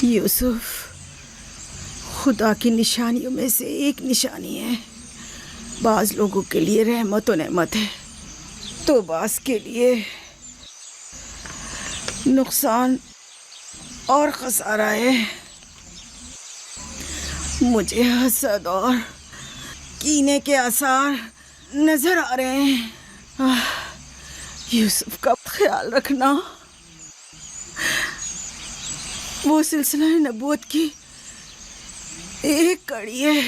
یوسف خدا کی نشانیوں میں سے ایک نشانی ہے. بعض لوگوں کے لیے رحمت و نعمت ہے تو بعض کے لیے نقصان اور خسارہ ہے. مجھے حسد اور کینے کے آثار نظر آ رہے ہیں. یوسف کا خیال رکھنا. وہ سلسلہ نبوت کی ایک کڑی ہے.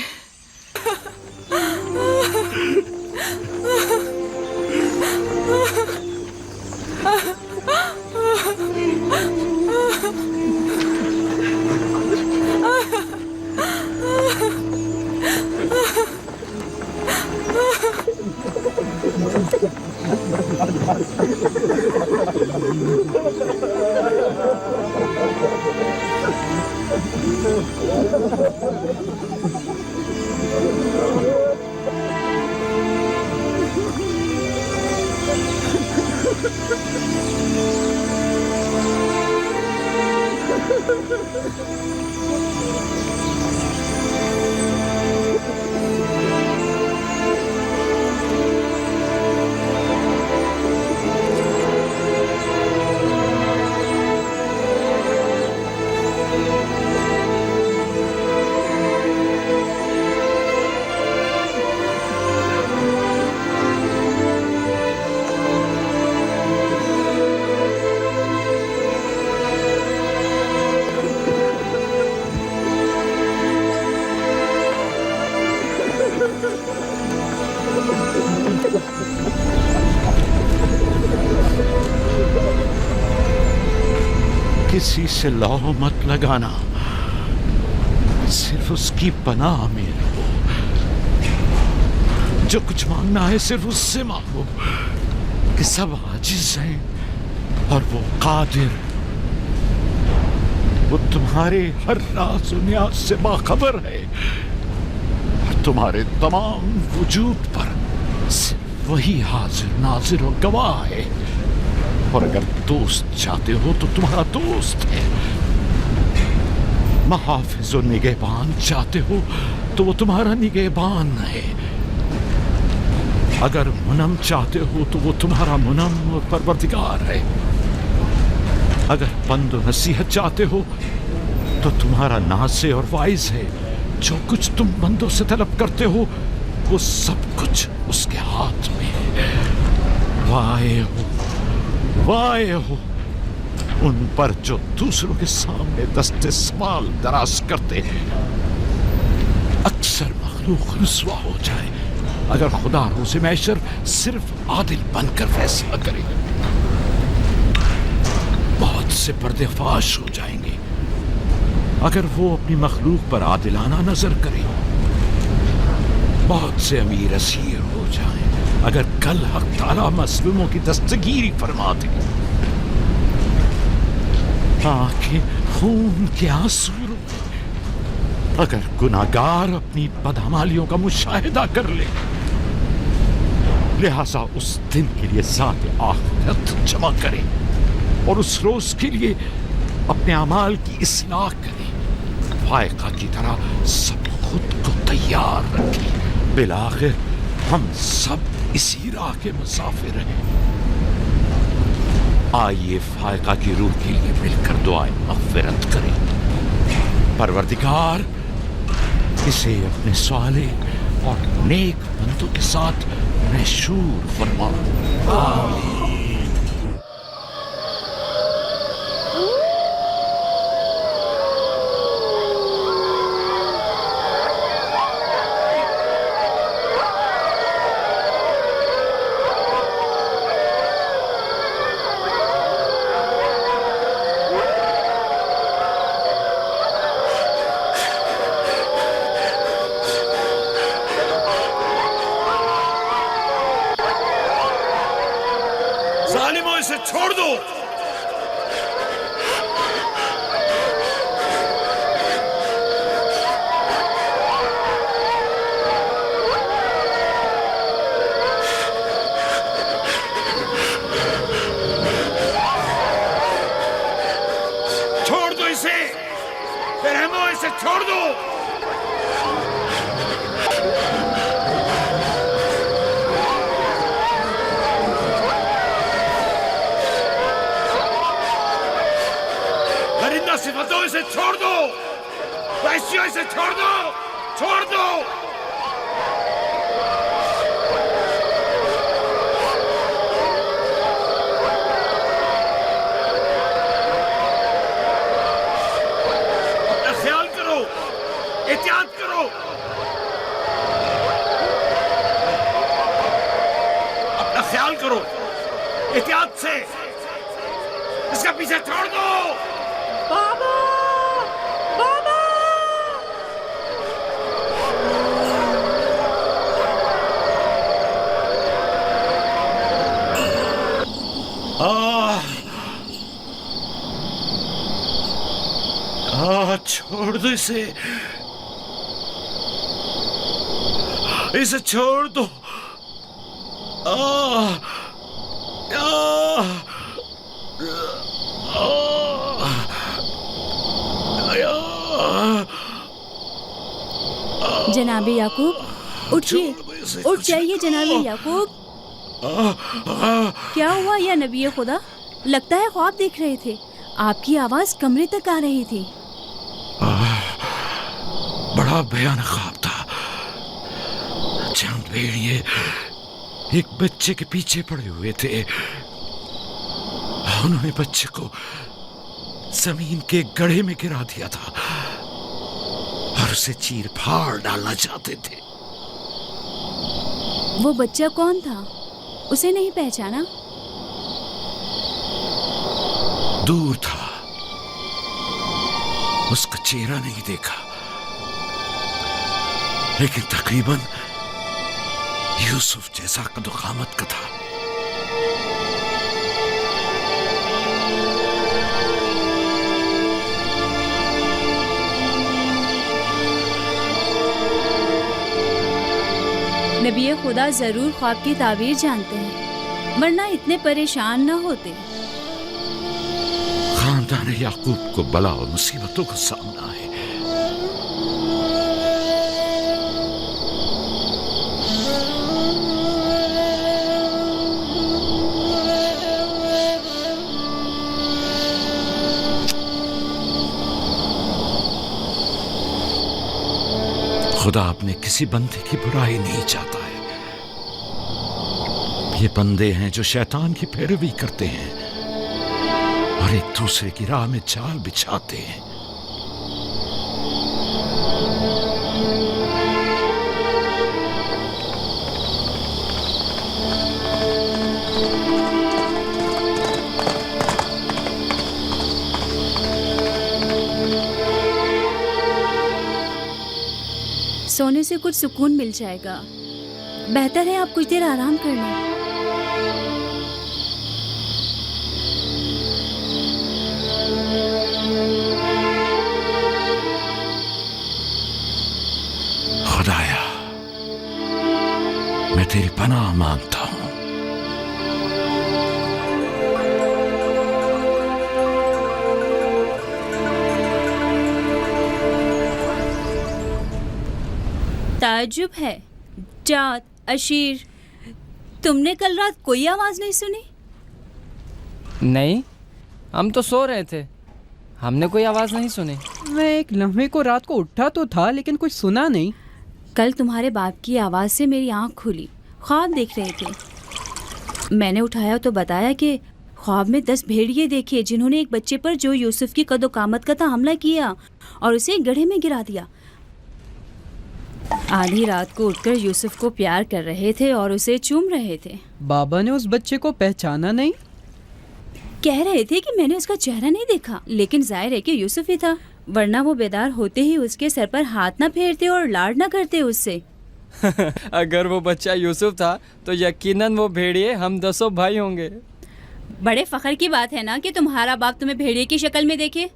کسی سے لو مت لگانا، صرف اس کی پناہ میں رہو. جو کچھ مانگنا ہے صرف اس سے مانگو کہ سب عاجز ہیں اور وہ قادر. وہ تمہارے ہر راز و نیاز سے باخبر ہے اور تمہارے تمام وجود پر صرف وہی حاضر ناظر و گواہ ہے. اور اگر دوست چاہتے ہو تو تمہارا دوست ہے. محافظ و نگہبان چاہتے ہو تو وہ تمہارا نگہبان ہے. اگر منم چاہتے ہو تو وہ تمہارا منم اور پروردگار ہے. اگر پند و نصیحت چاہتے ہو تو تمہارا ناصح اور واعظ ہے. جو کچھ تم بندوں سے طلب کرتے ہو وہ سب کچھ اس کے ہاتھ میں ہے. وائے ہو، وائے ہو ان پر جو دوسروں کے سامنے دست سوال دراز کرتے ہیں. اکثر مخلوق رسوا ہو جائے اگر خدا روز محشر صرف عادل بن کر فیصلہ کرے. بہت سے پردے فاش ہو جائیں گے اگر وہ اپنی مخلوق پر عادلانہ نظر کرے. بہت سے امیر اسیر ہو جائیں اگر کل حق تعالیٰ مظلوموں کی دستگیری فرما دے. آنکھیں خون کے آنسو روئیں اگر گناہگار اپنی بدعمالیوں کا مشاہدہ کر لے. لہذا اس دن کے لیے ذات آخرت جمع کرے اور اس روز کے لیے اپنے اعمال کی اصلاح کرے. فائقہ کی طرح سب خود کو تیار رکھے. بالآخر ہم سب اسی راہ کے مسافر ہیں. آئیے فائقہ کی روح کے لیے مل کر دعائیں مغفرت کریں. پروردگار اسے اپنے صالح اور نیک بندوں کے ساتھ محشور فرما. آمین. ظالموں اسے چھوڑ دو. چھوڑ دو اسے. मोइशियों इसे छोड़ दो, छोड़ दो। अपना ख्याल करो, एहतियात करो। अपना ख्याल करो, एहतियात से। इसका पीछे छोड़ दो। बाबा, बाबा। छोड़ दो इसे, इसे छोड़ दो। जनाबे याकूब, उठिए, उठ जाइए जनाबे याकूब। क्या हुआ या नबी खुदा? लगता है ख्वाब देख रहे थे। आपकी आवाज कमरे तक आ रही थी। बड़ा भयानक ख्वाब था। चंद भेड़िए एक बच्चे के पीछे पड़े हुए थे। उन्होंने बच्चे को जमीन के गड्ढे में गिरा दिया था और उसे चीर फाड़ डालना चाहते थे। वो बच्चा कौन था? उसे नहीं पहचाना? दूर था, उसका चेहरा नहीं देखा, लेकिन तकरीबन यूसुफ जैसा कदोकामत का था। नबी खुदा जरूर ख्वाब की ताबीर जानते हैं, वरना इतने परेशान न होते। खानदान याकूब को बला और मुसीबतों का सामना है। खुदा अपने किसी बंदे की बुराई नहीं चाहता है। ये बंदे हैं जो शैतान की पैरवी करते हैं और एक दूसरे की राह में जाल बिछाते हैं। सोने से कुछ सुकून मिल जाएगा। बेहतर है आप कुछ देर आराम कर लें। खुदाया, मैं तेरी पनाह मांगता हूं। ताज्जुब है, जात, अशीर, तुमने कल रात कोई आवाज नहीं सुनी? नहीं, हम तो सो रहे थे, हमने कोई आवाज नहीं सुनी। मैं एक लम्हे को रात को उठा तो था, लेकिन कुछ सुना नहीं। कल तुम्हारे बाप की आवाज से मेरी आंख खुली। ख्वाब देख रहे थे। मैंने उठाया तो बताया कि ख्वाब में 10 भेड़िए देखे जिन्होंने एक बच्चे पर जो यूसुफ की कदोकामत का था हमला किया और उसे एक गड्ढे में गिरा दिया। आधी रात को उठकर यूसुफ को प्यार कर रहे थे और उसे चूम रहे थे। बाबा ने उस बच्चे को पहचाना नहीं? कह रहे थे कि मैंने उसका चेहरा नहीं देखा, लेकिन जाहिर है कि यूसुफ ही था, वरना वो बेदार होते ही उसके सर पर हाथ ना फेरते और लाड ना करते उससे। अगर वो बच्चा यूसुफ था तो यकीनन वो भेड़िए हम 10 भाई होंगे। बड़े फख्र की बात है ना कि तुम्हारा बाप तुम्हें भेड़िए की शक्ल में देखे।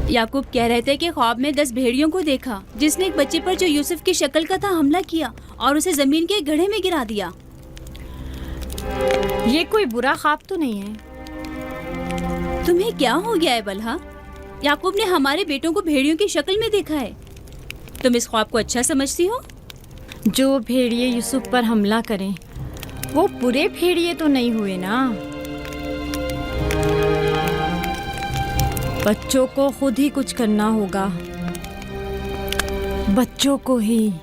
याकूब कह रहे थे कि ख्वाब में 10 भेड़ियों को देखा जिसने एक बच्चे पर जो यूसुफ की शक्ल का था हमला किया और उसे जमीन के गड्ढे में गिरा दिया। ये कोई बुरा ख्वाब तो नहीं है? तुम्हें क्या हो गया है बलहा? याकूब ने हमारे बेटों को भेड़ियों की शक्ल में देखा है। तुम इस ख्वाब को अच्छा समझती हो? जो भेड़िए यूसुफ पर हमला करें वो पूरे भेड़िए तो नहीं हुए ना। बच्चों को खुद ही कुछ करना होगा, बच्चों को ही।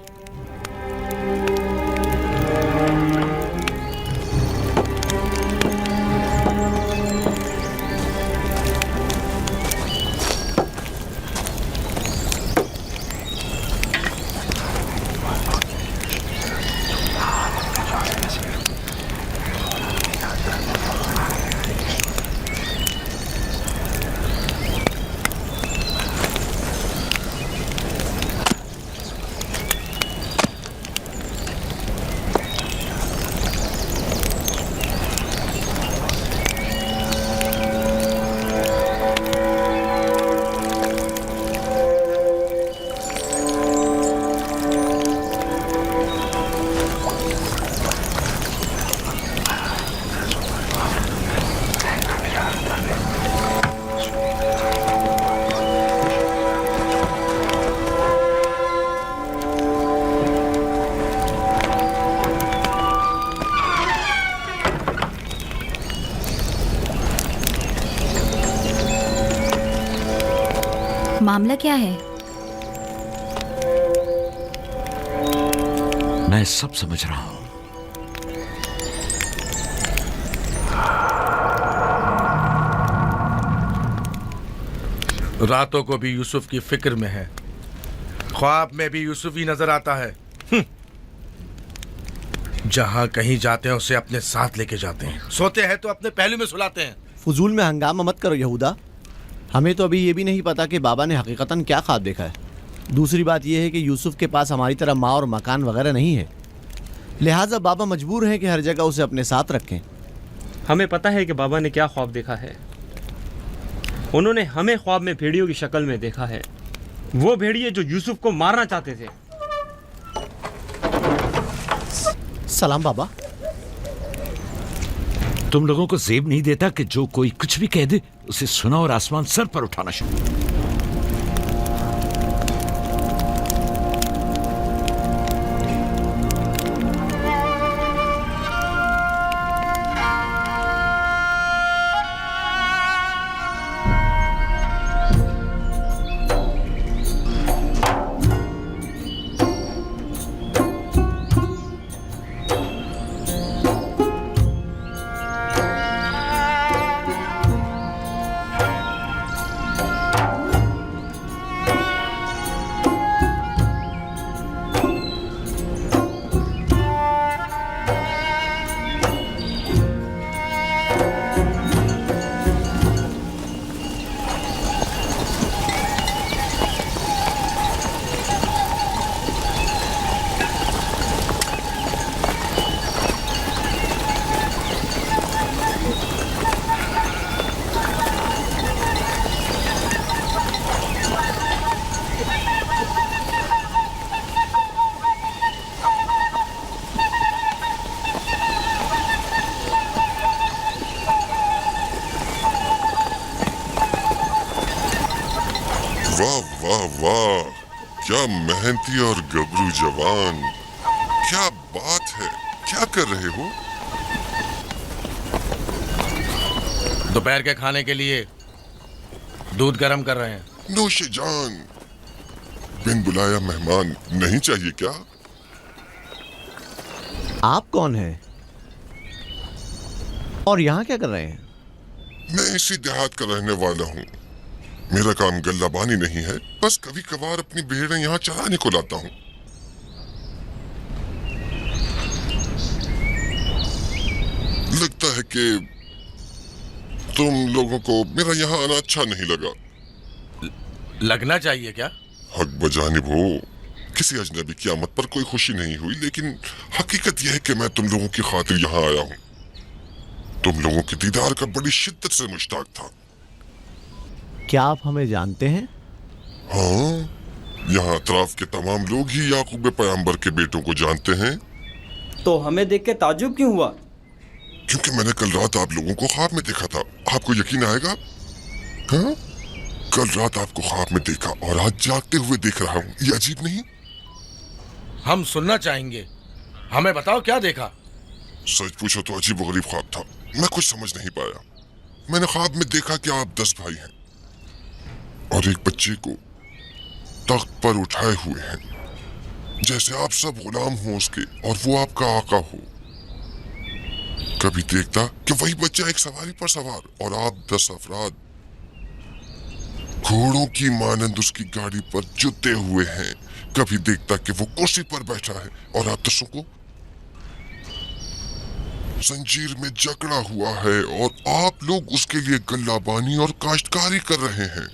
मामला क्या है? मैं सब समझ रहा हूं। रातों को भी यूसुफ की फिक्र में है, ख्वाब में भी यूसुफ ही नजर आता है। जहां कहीं जाते हैं उसे अपने साथ लेके जाते हैं, सोते हैं तो अपने पहलू में सुलाते हैं। फजूल में हंगामा मत करो यहूदा, हमें तो अभी ये भी नहीं पता कि बाबा ने हकीकतन क्या ख्वाब देखा है। दूसरी बात यह है कि यूसुफ के पास हमारी तरह माँ और मकान वगैरह नहीं है, लिहाजा बाबा मजबूर हैं कि हर जगह उसे अपने साथ रखें। हमें पता है कि बाबा ने क्या ख्वाब देखा है। उन्होंने हमें ख्वाब में भेड़ियों की शक्ल में देखा है, वो भेड़िए जो यूसुफ को मारना चाहते थे। सलाम बाबा। तुम लोगों को जेब नहीं देता कि जो कोई कुछ भी कह दे उसे सुना और आसमान सर पर उठाना शुरू। वाह वाह वाह, क्या मेहनती और गबरू जवान, क्या बात है, क्या कर रहे हो? दोपहर के खाने के लिए दूध गर्म कर रहे हैं। नोशे जान, बिन बुलाया मेहमान नहीं चाहिए क्या? आप कौन हैं और यहाँ क्या कर रहे हैं? मैं इसी देहात का रहने वाला हूँ। मेरा काम गल्लाबानी नहीं है, बस कभी कभार अपनी भेड़ें यहाँ चराने को लाता हूँ। लगता है कि तुम लोगों को मेरा यहाँ आना अच्छा नहीं लगा। लगना चाहिए क्या? हक बजानिब हो, किसी अजनबी की आमद पर कोई खुशी नहीं हुई, लेकिन हकीकत यह है कि मैं तुम लोगों की खातिर यहाँ आया हूँ। तुम लोगों के दीदार का बड़ी शिद्दत से मुश्ताक था। क्या आप हमें जानते हैं? हाँ, यहाँ अतराफ के तमाम लोग ही याकूब पैगंबर के बेटों को जानते हैं। तो हमें देख के ताज्जुब क्यों हुआ? क्योंकि मैंने कल रात आप लोगों को ख्वाब में देखा था। आपको यकीन आएगा? हाँ? कल रात आपको ख्वाब में देखा और आज जागते हुए देख रहा हूँ, ये अजीब नहीं? हम सुनना चाहेंगे, हमें बताओ क्या देखा। सच पूछो तो अजीब गरीब ख्वाब था, मैं कुछ समझ नहीं पाया। मैंने ख्वाब में देखा कि आप 10 भाई हैं और एक बच्चे को तख्त पर उठाए हुए हैं, जैसे आप सब गुलाम हो उसके और वो आपका आका हो। कभी देखता कि वही बच्चा एक सवारी पर सवार और आप 10 अफराद घोड़ों की मानंद उसकी गाड़ी पर जुटे हुए हैं। कभी देखता कि वो कुर्सी पर बैठा है और आप 10 को जंजीर में जकड़ा हुआ है और आप लोग उसके लिए गल्लाबानी और काश्तकारी कर रहे हैं।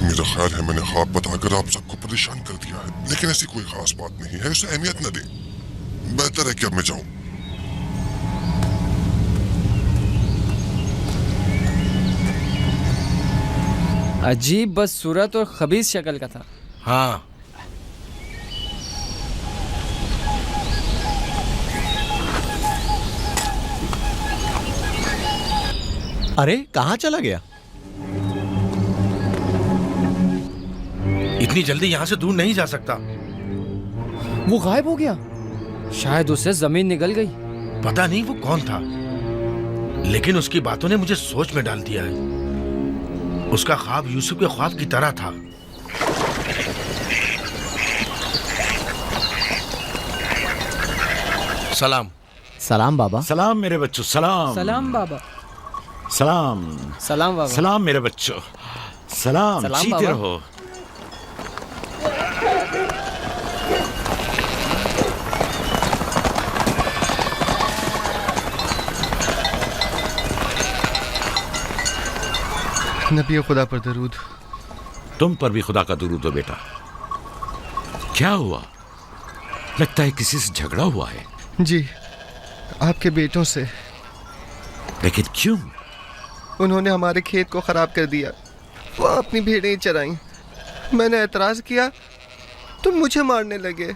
मेरा ख्याल है मैंने ख्वाब बताकर आप सबको परेशान कर दिया है, लेकिन ऐसी कोई खास बात नहीं है, उसे अहमियत न दें। बेहतर है कि अब मैं जाऊं। अजीब बस सूरत और खबीस शक्ल का था। हाँ, अरे कहाँ चला गया? इतनी जल्दी यहाँ से दूर नहीं जा सकता। वो गायब हो गया। शायद उससे जमीन निकल गई। पता नहीं वो कौन था, लेकिन उसकी बातों ने मुझे सोच में डाल दिया है। उसका ख्वाब यूसुफ के ख्वाब की तरह था। सलाम। सलाम बाबा। सलाम मेरे बच्चों, सलाम। सलाम बाबा। सलाम। सलाम बाबा। सलाम मेरे बच्चों, सलाम। सलाम जीते बाबा। रहो। नबी खुदा पर दरूद। तुम पर भी खुदा का दुरूद हो बेटा। क्या हुआ? लगता है किसी से झगड़ा हुआ है। जी, आपके बेटों से। लेकिन क्यों? उन्होंने हमारे खेत को खराब कर दिया। वो अपनी भेड़ें चराईं। मैंने एतराज किया तो मुझे मारने लगे।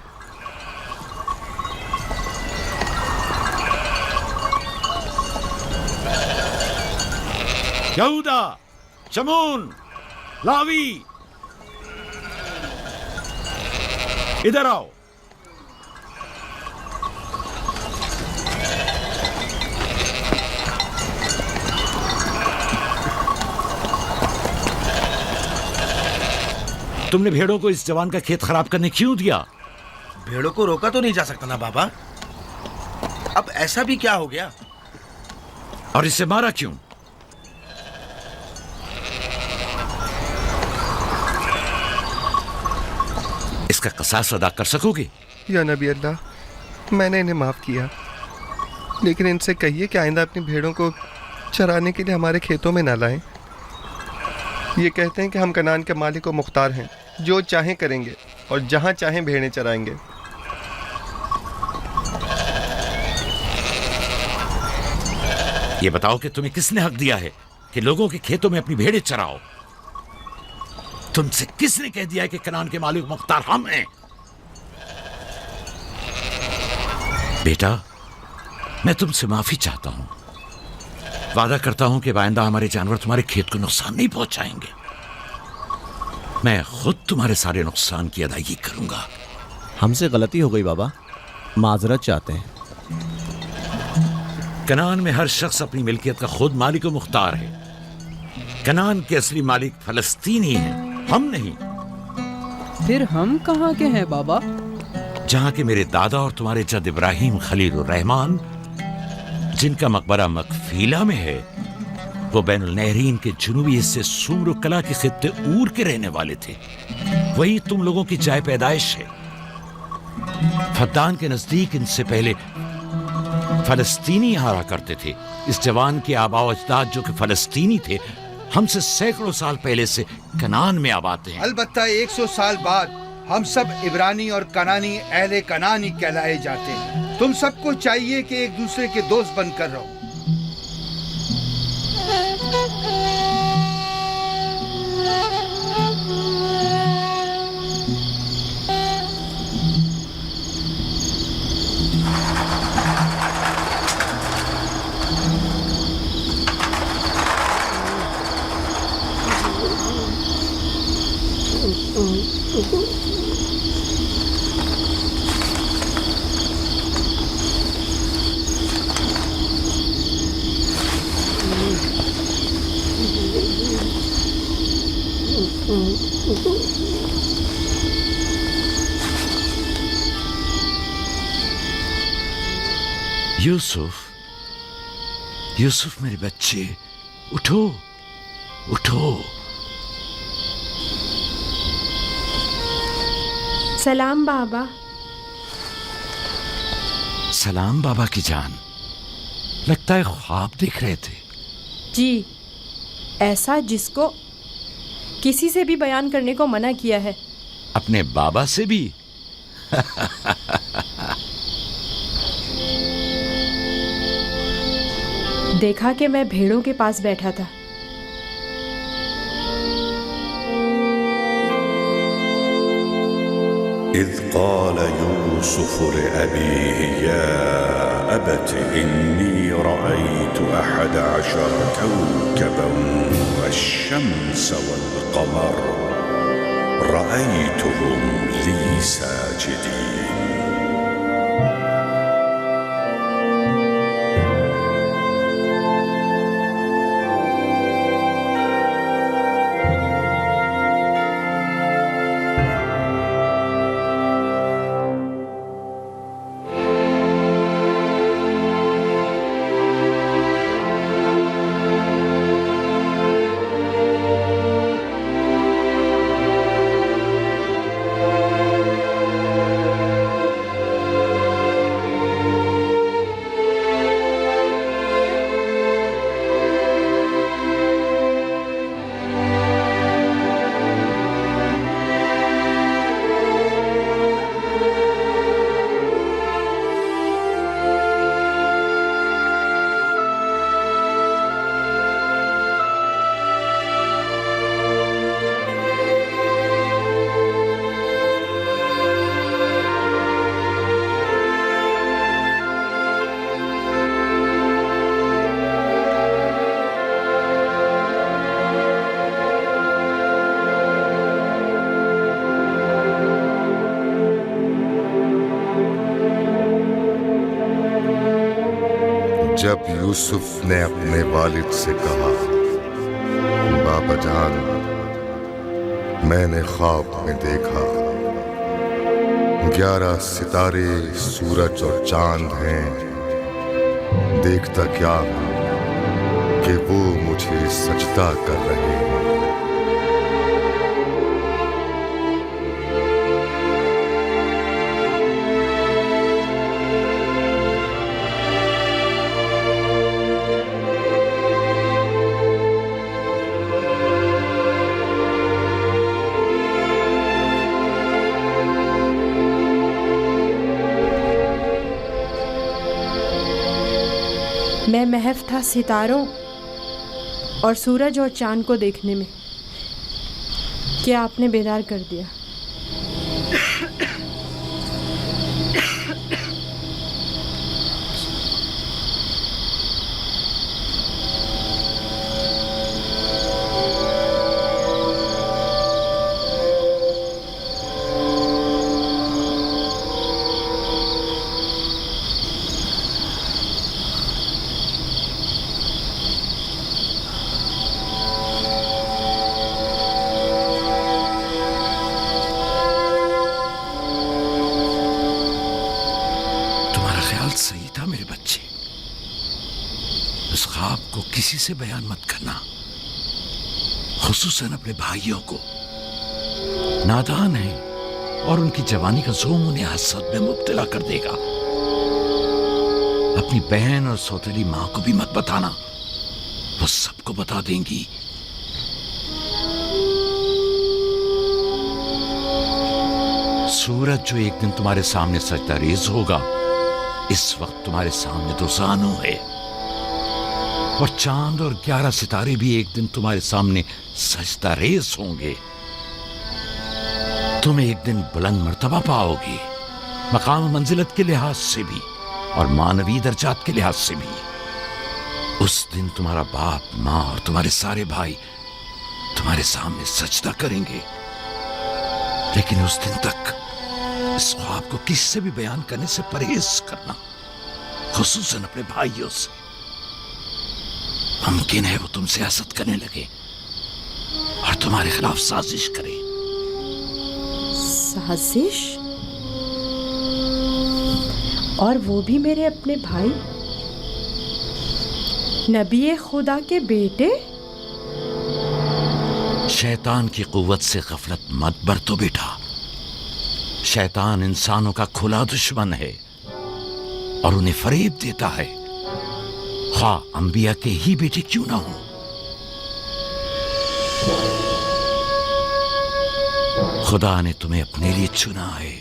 यहूदा, शमून, लावी, इधर आओ। तुमने भेड़ों को इस जवान का खेत खराब करने क्यों दिया? भेड़ों को रोका तो नहीं जा सकता ना बाबा। अब ऐसा भी क्या हो गया? और इसे मारा क्यों? इसका कसास अदा कर सकोगे? या नबी अल्लाह, मैंने इन्हें माफ़ किया, लेकिन इनसे कहिए कि आइंदा अपनी भेड़ों को चराने के लिए हमारे खेतों में ना लाएं। ये कहते हैं कि हम कनान के मालिक व मुख्तार हैं, जो चाहें करेंगे और जहाँ चाहें भेड़ें चराएंगे। ये बताओ कि तुम्हें किसने हक दिया है कि लोगों के खेतों में अपनी भेड़ें चराओ? तुमसे किसने कह दिया है कि कनान के मालिक मुख्तार हम हैं? बेटा, मैं तुमसे माफी चाहता हूं। वादा करता हूं कि आइंदा हमारे जानवर तुम्हारे खेत को नुकसान नहीं पहुंचाएंगे। मैं खुद तुम्हारे सारे नुकसान की अदायगी करूंगा। हमसे गलती हो गई बाबा, माजरत चाहते हैं। कनान में हर शख्स अपनी मिल्कियत का खुद मालिक व मुख्तार है। कनान के असली मालिक फलस्तीनी हैं, हम नहीं। फिर हम कहाँ के हैं बाबा? जहां के मेरे दादा और तुम्हारे जद इब्राहिम खलीलुर रहमान, जिनका मकबरा मकफीला में है, वो बैनुल नहरीन के जुनूबी हिस्से सुमर कला के खित्ते ऊर के रहने वाले थे। वही तुम लोगों की जाय पैदाइश है। फद्दान के नजदीक इनसे पहले फलस्तीनी हारा करते थे। इस जवान के आबाओ अजदाद जो कि फलस्तीनी थे, हमसे सैकड़ों साल पहले से कनान में आबाद हैं। अलबत्ता 100 साल बाद हम सब इब्रानी और कनानी अहले कनानी कहलाए जाते हैं। तुम सबको चाहिए कि एक दूसरे के दोस्त बनकर रहो। यूसुफ, यूसुफ मेरे बच्चे, उठो उठो। सलाम बाबा। सलाम बाबा की जान। लगता है ख्वाब देख रहे थे। जी, ऐसा जिसको किसी से भी बयान करने को मना किया है। अपने बाबा से भी? देखा कि मैं भेड़ों के पास बैठा था। إذ قال يوسف لأبيه يا أبت إني رأيت 11 كوكبا والشمس والقمر رأيتهم لي ساجدين. جب یوسف نے اپنے والد سے کہا بابا جان میں نے خواب میں دیکھا 11 ستارے سورج اور چاند ہیں دیکھتا کیا کہ وہ مجھے سجدہ کر رہے ہیں میں محو تھا ستاروں اور سورج اور چاند کو دیکھنے میں کیا آپ نے بیدار کر دیا؟ صحیح تھا میرے بچے. اس خواب کو کسی سے بیان مت کرنا، خصوصاً اپنے بھائیوں کو. نادان ہیں اور ان کی جوانی کا زوم انہیں حسد میں مبتلا کر دے گا. اپنی بہن اور سوتیلی ماں کو بھی مت بتانا، وہ سب کو بتا دیں گی. سورج جو ایک دن تمہارے سامنے سجدہ ریز ہوگا، اس وقت تمہارے سامنے تو زانو ہے، اور چاند اور 11 ستارے بھی ایک دن تمہارے سامنے سجدہ ریز ہوں گے. تم ایک دن بلند مرتبہ پاؤ گے، مقام منزلت کے لحاظ سے بھی اور معنوی درجات کے لحاظ سے بھی. اس دن تمہارا باپ، ماں اور تمہارے سارے بھائی تمہارے سامنے سجدہ کریں گے. لیکن اس دن تک اس خواب کو کسی سے بھی بیان کرنے سے پرہیز کرنا، خصوصاً اپنے بھائیوں سے۔ ممکن ہے وہ تم سے حسد کرنے لگے اور تمہارے خلاف سازش کرے۔ سازش؟ اور وہ بھی میرے اپنے بھائی، نبی خدا کے بیٹے؟ شیطان کی قوت سے غفلت مت برتو بیٹا۔ شیطان انسانوں کا کھلا دشمن ہے اور انہیں فریب دیتا ہے، خواہ انبیاء کے ہی بیٹے کیوں نہ ہوں۔ خدا نے تمہیں اپنے لیے چنا ہے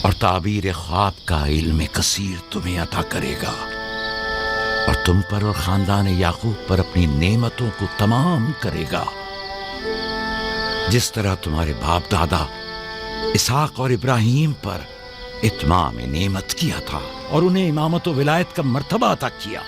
اور تعبیر خواب کا علم کثیر تمہیں عطا کرے گا، اور تم پر اور خاندان یعقوب پر اپنی نعمتوں کو تمام کرے گا، جس طرح تمہارے باپ دادا اسحاق اور ابراہیم پر اتمام نعمت کیا تھا اور انہیں امامت و ولایت کا مرتبہ عطا کیا۔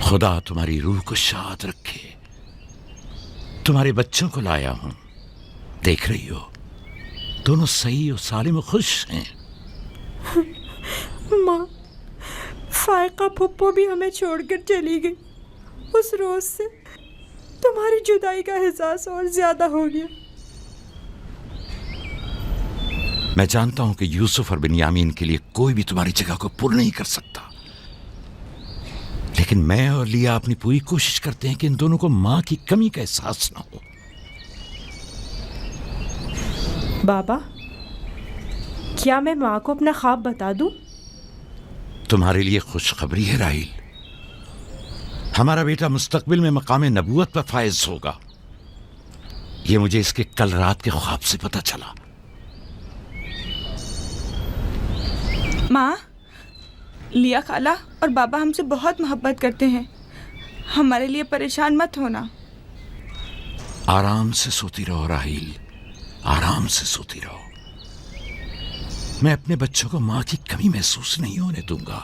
خدا تمہاری روح کو شاد رکھے۔ تمہارے بچوں کو لایا ہوں، دیکھ رہی ہو دونوں صحیح و سالم و خوش ہیں۔ ماں، فائقہ پھپھو بھی ہمیں چھوڑ کر چلی گئی۔ اس روز سے تمہاری جدائی کا احساس اور زیادہ ہو گیا۔ میں جانتا ہوں کہ یوسف اور بنیامین کے لیے کوئی بھی تمہاری جگہ کو پر نہیں کر سکتا، لیکن میں اور لیا اپنی پوری کوشش کرتے ہیں کہ ان دونوں کو ماں کی کمی کا احساس نہ ہو۔ بابا، کیا میں ماں کو اپنا خواب بتا دوں؟ تمہارے لیے خوشخبری ہے راحیل، ہمارا بیٹا مستقبل میں مقام نبوت پر فائز ہوگا۔ یہ مجھے اس کے کل رات کے خواب سے پتہ چلا۔ ماں، لیا خالہ اور بابا ہم سے بہت محبت کرتے ہیں، ہمارے لیے پریشان مت ہونا۔ آرام سے سوتی رہو راحیل، آرام سے سوتی رہو۔ میں اپنے بچوں کو ماں کی کمی محسوس نہیں ہونے دوں گا۔